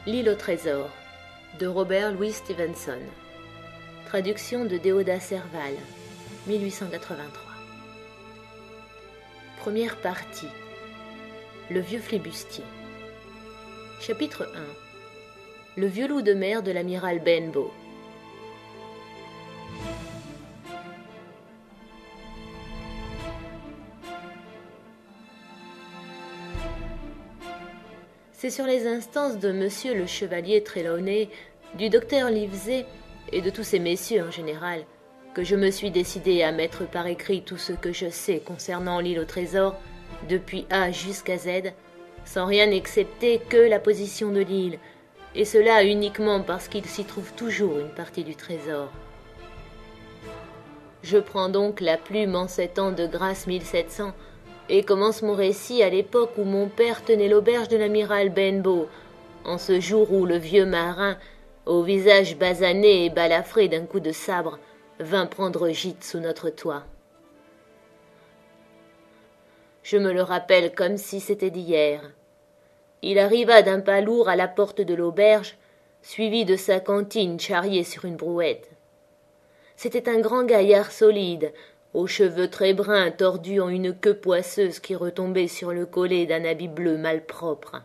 L'île au trésor de Robert Louis Stevenson. Traduction de Déodat Serval, 1883. Première partie. Le vieux flibustier. Chapitre 1. Le vieux loup de mer de l'amiral Benbow. C'est sur les instances de monsieur le chevalier Trelawney, du docteur Livesey et de tous ces messieurs en général, que je me suis décidé à mettre par écrit tout ce que je sais concernant l'île au trésor, depuis A jusqu'à Z, sans rien excepter que la position de l'île, et cela uniquement parce qu'il s'y trouve toujours une partie du trésor. Je prends donc la plume en 7 ans de grâce 1700, et commence mon récit à l'époque où mon père tenait l'auberge de l'amiral Benbow, en ce jour où le vieux marin, au visage basané et balafré d'un coup de sabre, vint prendre gîte sous notre toit. Je me le rappelle comme si c'était d'hier. Il arriva d'un pas lourd à la porte de l'auberge, suivi de sa cantine charriée sur une brouette. C'était un grand gaillard solide, aux cheveux très bruns tordus en une queue poisseuse qui retombait sur le collet d'un habit bleu malpropre.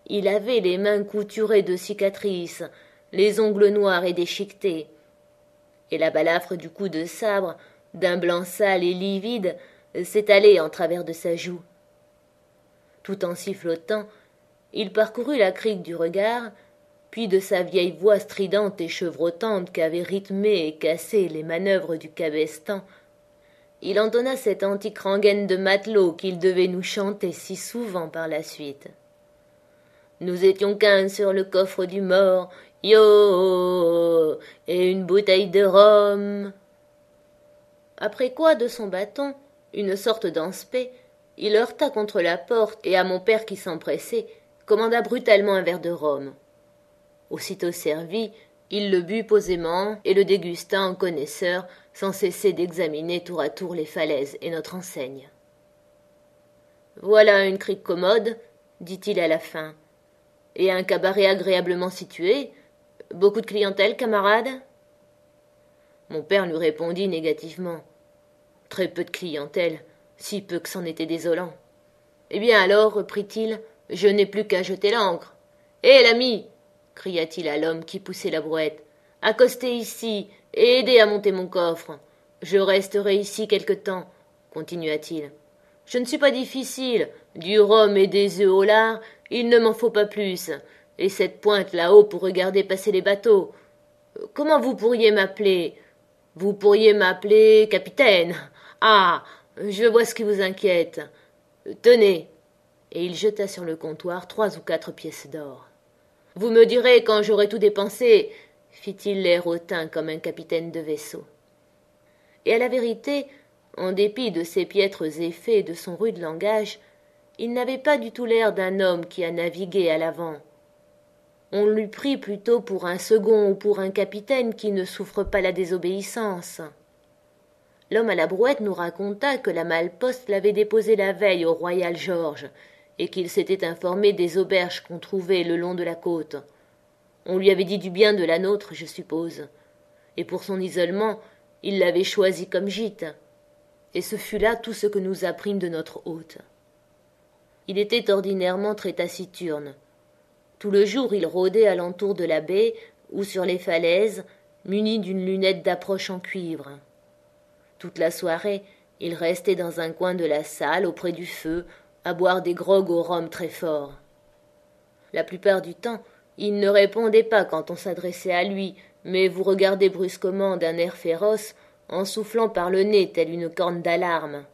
Il avait les mains couturées de cicatrices, les ongles noirs et déchiquetés, et la balafre du coup de sabre, d'un blanc sale et livide, s'étalait en travers de sa joue. Tout en sifflotant, il parcourut la crique du regard, puis de sa vieille voix stridente et chevrotante qu'avaient rythmée et cassée les manœuvres du cabestan, il entonna cette antique rengaine de matelot qu'il devait nous chanter si souvent par la suite. Nous étions 15 sur le coffre du mort, yo, et une bouteille de rhum. Après quoi, de son bâton, une sorte d'anspex, il heurta contre la porte et à mon père qui s'empressait, commanda brutalement un verre de rhum. Aussitôt servi, il le but posément et le dégusta en connaisseur, sans cesser d'examiner tour à tour les falaises et notre enseigne. « Voilà une crique commode, » dit-il à la fin, « et un cabaret agréablement situé. Beaucoup de clientèle, camarade ?» Mon père lui répondit négativement. « Très peu de clientèle, si peu que c'en était désolant. »« Eh bien alors, reprit-il, je n'ai plus qu'à jeter l'ancre. »« Hé, l'ami !» cria-t-il à l'homme qui poussait la brouette. « Accostez ici et aidez à monter mon coffre. Je resterai ici quelque temps, continua-t-il. Je ne suis pas difficile, du rhum et des œufs au lard, il ne m'en faut pas plus, et cette pointe là-haut pour regarder passer les bateaux. Comment vous pourriez m'appeler? Vous pourriez m'appeler capitaine. Ah, je vois ce qui vous inquiète. Tenez. Et il jeta sur le comptoir 3 ou 4 pièces d'or. Vous me direz quand j'aurai tout dépensé, fit-il l'air hautain comme un capitaine de vaisseau. Et à la vérité, en dépit de ses piètres effets et de son rude langage, il n'avait pas du tout l'air d'un homme qui a navigué à l'avant. On l'eût pris plutôt pour un second ou pour un capitaine qui ne souffre pas la désobéissance. L'homme à la brouette nous raconta que la malle-poste l'avait déposé la veille au Royal George, et qu'il s'était informé des auberges qu'on trouvait le long de la côte. On lui avait dit du bien de la nôtre, je suppose, et pour son isolement, il l'avait choisi comme gîte, et ce fut là tout ce que nous apprîmes de notre hôte. Il était ordinairement très taciturne. Tout le jour il rôdait alentour de la baie ou sur les falaises, muni d'une lunette d'approche en cuivre. Toute la soirée, il restait dans un coin de la salle, auprès du feu, à boire des grogs au rhum très fort. La plupart du temps, il ne répondait pas quand on s'adressait à lui, mais vous regardait brusquement d'un air féroce, en soufflant par le nez telle une corne d'alarme.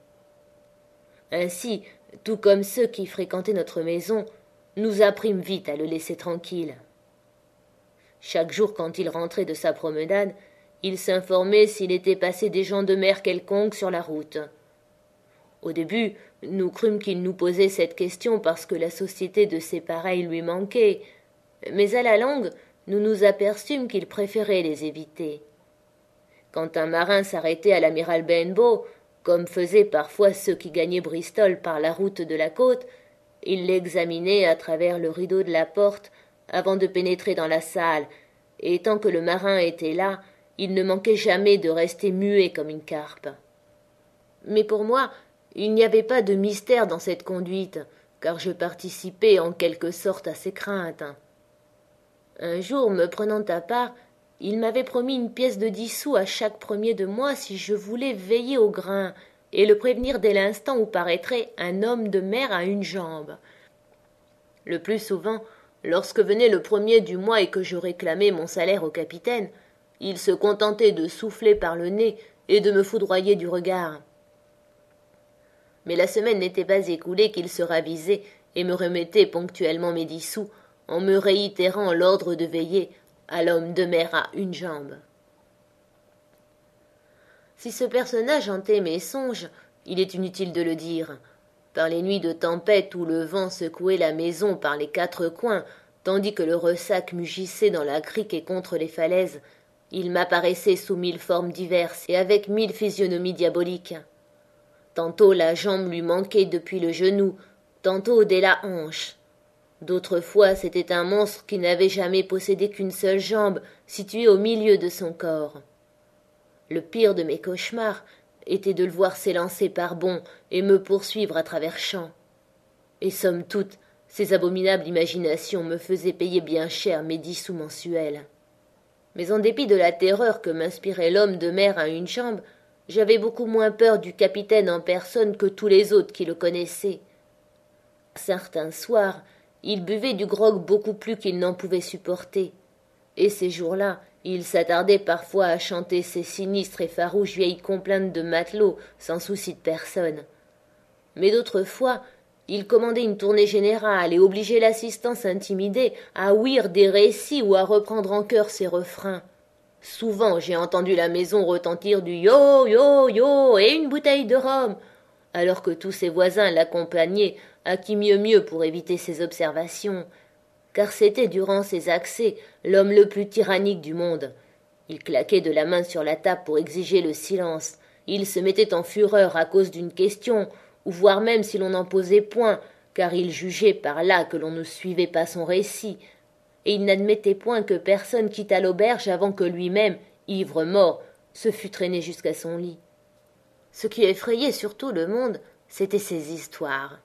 Ainsi, tout comme ceux qui fréquentaient notre maison, nous apprîmes vite à le laisser tranquille. Chaque jour, quand il rentrait de sa promenade, il s'informait s'il était passé des gens de mer quelconques sur la route. Au début, nous crûmes qu'il nous posait cette question parce que la société de ses pareils lui manquait, mais à la longue, nous nous aperçûmes qu'il préférait les éviter. Quand un marin s'arrêtait à l'amiral Benbow, comme faisaient parfois ceux qui gagnaient Bristol par la route de la côte, il l'examinait à travers le rideau de la porte avant de pénétrer dans la salle, et tant que le marin était là, il ne manquait jamais de rester muet comme une carpe. Mais pour moi, il n'y avait pas de mystère dans cette conduite, car je participais en quelque sorte à ses craintes. Un jour, me prenant à part, il m'avait promis une pièce de 10 sous à chaque premier de mois si je voulais veiller au grain et le prévenir dès l'instant où paraîtrait un homme de mer à une jambe. Le plus souvent, lorsque venait le premier du mois et que je réclamais mon salaire au capitaine, il se contentait de souffler par le nez et de me foudroyer du regard. Mais la semaine n'était pas écoulée qu'il se ravisait et me remettait ponctuellement mes 10 sous, en me réitérant l'ordre de veiller à l'homme de mer à une jambe. Si ce personnage hantait mes songes, il est inutile de le dire. Par les nuits de tempête où le vent secouait la maison par les 4 coins, tandis que le ressac mugissait dans la crique et contre les falaises, il m'apparaissait sous 1000 formes diverses et avec 1000 physionomies diaboliques. Tantôt la jambe lui manquait depuis le genou, tantôt dès la hanche. D'autres fois c'était un monstre qui n'avait jamais possédé qu'une seule jambe, située au milieu de son corps. Le pire de mes cauchemars était de le voir s'élancer par bonds et me poursuivre à travers champs. Et somme toute, ces abominables imaginations me faisaient payer bien cher mes 10 sous mensuels. Mais en dépit de la terreur que m'inspirait l'homme de mer à une jambe, j'avais beaucoup moins peur du capitaine en personne que tous les autres qui le connaissaient. Certains soirs, il buvait du grog beaucoup plus qu'il n'en pouvait supporter, et ces jours-là, il s'attardait parfois à chanter ces sinistres et farouches vieilles complaintes de matelots sans souci de personne. Mais d'autres fois, il commandait une tournée générale et obligeait l'assistance intimidée à ouïr des récits ou à reprendre en chœur ses refrains. Souvent j'ai entendu la maison retentir du yo, yo, yo et une bouteille de rhum, alors que tous ses voisins l'accompagnaient, à qui mieux pour éviter ses observations, car c'était durant ses accès l'homme le plus tyrannique du monde. Il claquait de la main sur la table pour exiger le silence, il se mettait en fureur à cause d'une question, ou voire même si l'on n'en posait point, car il jugeait par là que l'on ne suivait pas son récit, et il n'admettait point que personne quittât l'auberge avant que lui-même, ivre mort, se fût traîné jusqu'à son lit. Ce qui effrayait surtout le monde, c'étaient ces histoires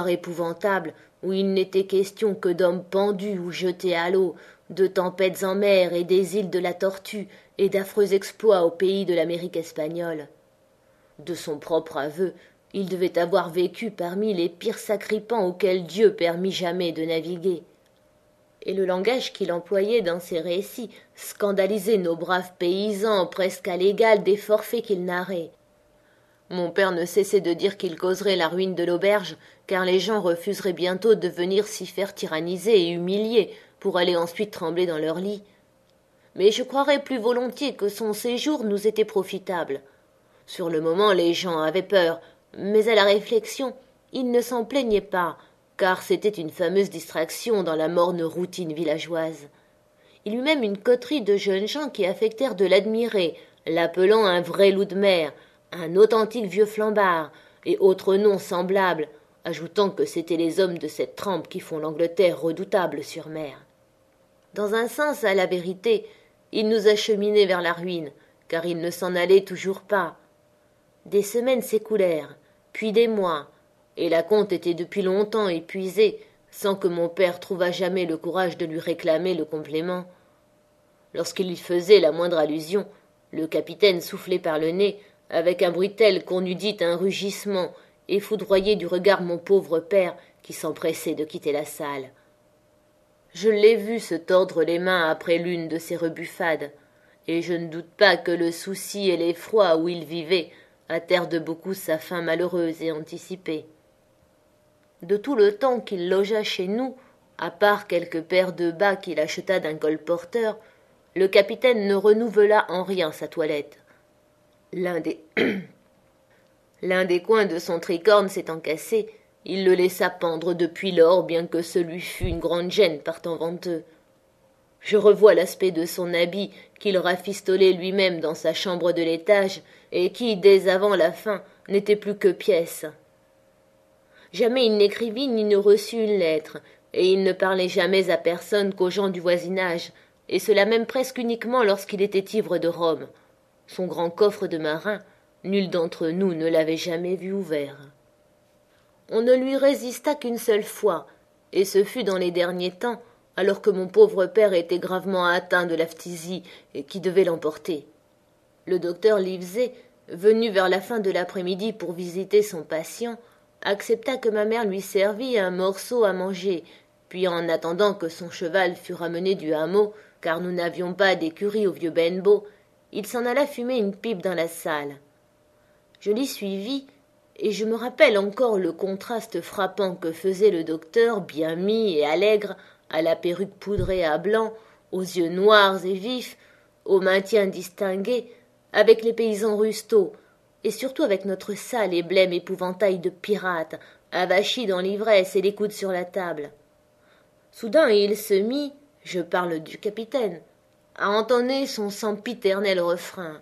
épouvantables, où il n'était question que d'hommes pendus ou jetés à l'eau, de tempêtes en mer et des îles de la Tortue, et d'affreux exploits au pays de l'Amérique espagnole. De son propre aveu, il devait avoir vécu parmi les pires sacripants auxquels Dieu permit jamais de naviguer. Et le langage qu'il employait dans ses récits scandalisait nos braves paysans presque à l'égal des forfaits qu'il narrait. Mon père ne cessait de dire qu'il causerait la ruine de l'auberge, car les gens refuseraient bientôt de venir s'y faire tyranniser et humilier, pour aller ensuite trembler dans leur lit. Mais je croirais plus volontiers que son séjour nous était profitable. Sur le moment, les gens avaient peur, mais à la réflexion, ils ne s'en plaignaient pas, car c'était une fameuse distraction dans la morne routine villageoise. Il eut même une coterie de jeunes gens qui affectèrent de l'admirer, l'appelant un vrai loup de mer, un authentique vieux flambard, et autres noms semblables, ajoutant que c'étaient les hommes de cette trempe qui font l'Angleterre redoutable sur mer. Dans un sens, à la vérité, il nous acheminait vers la ruine, car il ne s'en allait toujours pas. Des semaines s'écoulèrent, puis des mois, et la compte était depuis longtemps épuisée, sans que mon père trouvât jamais le courage de lui réclamer le complément. Lorsqu'il y faisait la moindre allusion, le capitaine soufflait par le nez, avec un bruit tel qu'on eût dit un rugissement, et foudroyait du regard mon pauvre père, qui s'empressait de quitter la salle. Je l'ai vu se tordre les mains après l'une de ces rebuffades, et je ne doute pas que le souci et l'effroi où il vivait hâtèrent de beaucoup sa fin malheureuse et anticipée. De tout le temps qu'il logea chez nous, à part quelques paires de bas qu'il acheta d'un colporteur, le capitaine ne renouvela en rien sa toilette. L'un des coins de son tricorne s'étant cassé, il le laissa pendre depuis lors, bien que ce lui fût une grande gêne par temps venteux. Je revois l'aspect de son habit qu'il rafistolait lui-même dans sa chambre de l'étage, et qui, dès avant la fin, n'était plus que pièce. Jamais il n'écrivit ni ne reçut une lettre, et il ne parlait jamais à personne qu'aux gens du voisinage, et cela même presque uniquement lorsqu'il était ivre de rhum. Son grand coffre de marin, nul d'entre nous ne l'avait jamais vu ouvert. On ne lui résista qu'une seule fois, et ce fut dans les derniers temps, alors que mon pauvre père était gravement atteint de la phtisie et qui devait l'emporter. Le docteur Livesey, venu vers la fin de l'après-midi pour visiter son patient, accepta que ma mère lui servît un morceau à manger, puis en attendant que son cheval fût ramené du hameau, car nous n'avions pas d'écurie au vieux Benbow, il s'en alla fumer une pipe dans la salle. Je l'y suivis, et je me rappelle encore le contraste frappant que faisait le docteur, bien mis et allègre, à la perruque poudrée à blanc, aux yeux noirs et vifs, au maintien distingué, avec les paysans rustaux, et surtout avec notre sale et blême épouvantail de pirate, avachi dans l'ivresse et les coudes sur la table. Soudain il se mit, je parle du capitaine, à entonner son sempiternel refrain.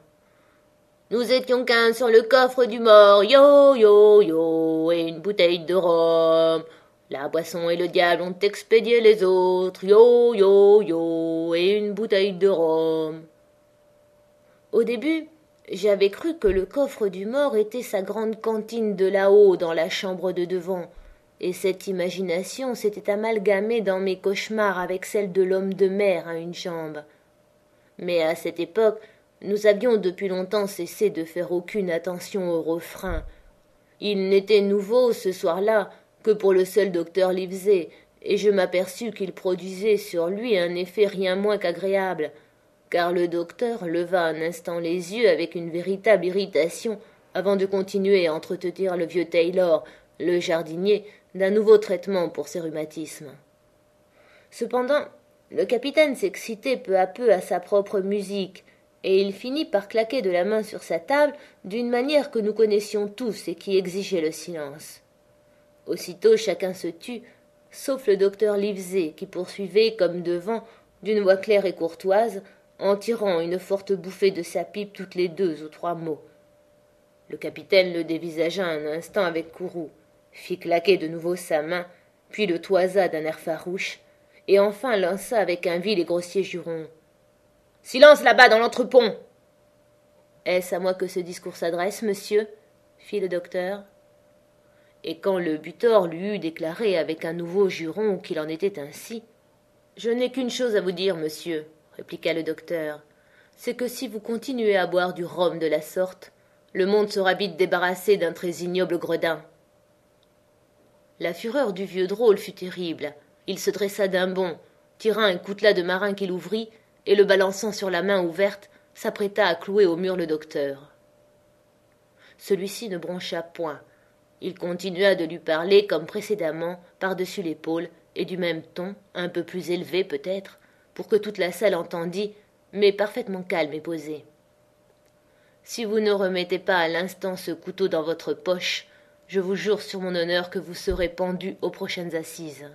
Nous étions 15 sur le coffre du mort, yo, yo, yo, et une bouteille de rhum. La boisson et le diable ont expédié les autres, yo, yo, yo, et une bouteille de rhum. Au début, j'avais cru que le coffre du mort était sa grande cantine de là-haut dans la chambre de devant, et cette imagination s'était amalgamée dans mes cauchemars avec celle de l'homme de mer à une jambe. Mais à cette époque, nous avions depuis longtemps cessé de faire aucune attention au refrain. Il n'était nouveau, ce soir-là, que pour le seul docteur Livesey, et je m'aperçus qu'il produisait sur lui un effet rien moins qu'agréable, car le docteur leva un instant les yeux avec une véritable irritation avant de continuer à entretenir le vieux Taylor, le jardinier, d'un nouveau traitement pour ses rhumatismes. Cependant, le capitaine s'excitait peu à peu à sa propre musique, et il finit par claquer de la main sur sa table d'une manière que nous connaissions tous et qui exigeait le silence. Aussitôt chacun se tut, sauf le docteur Livesey, qui poursuivait, comme devant, d'une voix claire et courtoise, en tirant une forte bouffée de sa pipe toutes les 2 ou 3 mots. Le capitaine le dévisagea un instant avec courroux, fit claquer de nouveau sa main, puis le toisa d'un air farouche, et enfin lança avec un vil et grossier juron. « Silence là-bas dans l'entrepont !»« Est-ce à moi que ce discours s'adresse, monsieur ?» fit le docteur. Et quand le butor lui eut déclaré avec un nouveau juron qu'il en était ainsi, « Je n'ai qu'une chose à vous dire, monsieur, » répliqua le docteur, « c'est que si vous continuez à boire du rhum de la sorte, le monde sera vite débarrassé d'un très ignoble gredin. » La fureur du vieux drôle fut terrible. Il se dressa d'un bond, tira un coutelas de marin qu'il ouvrit, et le balançant sur la main ouverte, s'apprêta à clouer au mur le docteur. Celui-ci ne broncha point. Il continua de lui parler comme précédemment, par-dessus l'épaule, et du même ton, un peu plus élevé peut-être, pour que toute la salle entendît, mais parfaitement calme et posé. « Si vous ne remettez pas à l'instant ce couteau dans votre poche, je vous jure sur mon honneur que vous serez pendu aux prochaines assises. »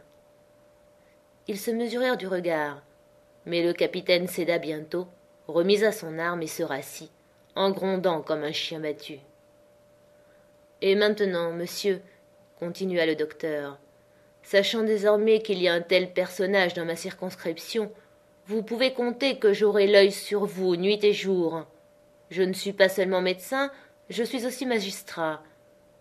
Ils se mesurèrent du regard, mais le capitaine céda bientôt, remisa son arme et se rassit, en grondant comme un chien battu. « Et maintenant, monsieur, continua le docteur, sachant désormais qu'il y a un tel personnage dans ma circonscription, vous pouvez compter que j'aurai l'œil sur vous nuit et jour. Je ne suis pas seulement médecin, je suis aussi magistrat,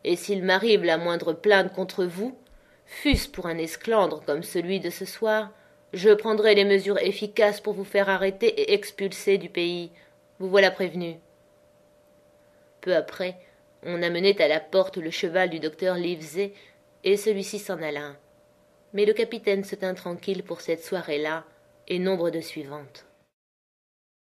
et s'il m'arrive la moindre plainte contre vous, fût-ce pour un esclandre comme celui de ce soir, je prendrai les mesures efficaces pour vous faire arrêter et expulser du pays. Vous voilà prévenu. » Peu après, on amenait à la porte le cheval du docteur Livesey, et celui-ci s'en alla. Mais le capitaine se tint tranquille pour cette soirée-là, et nombre de suivantes.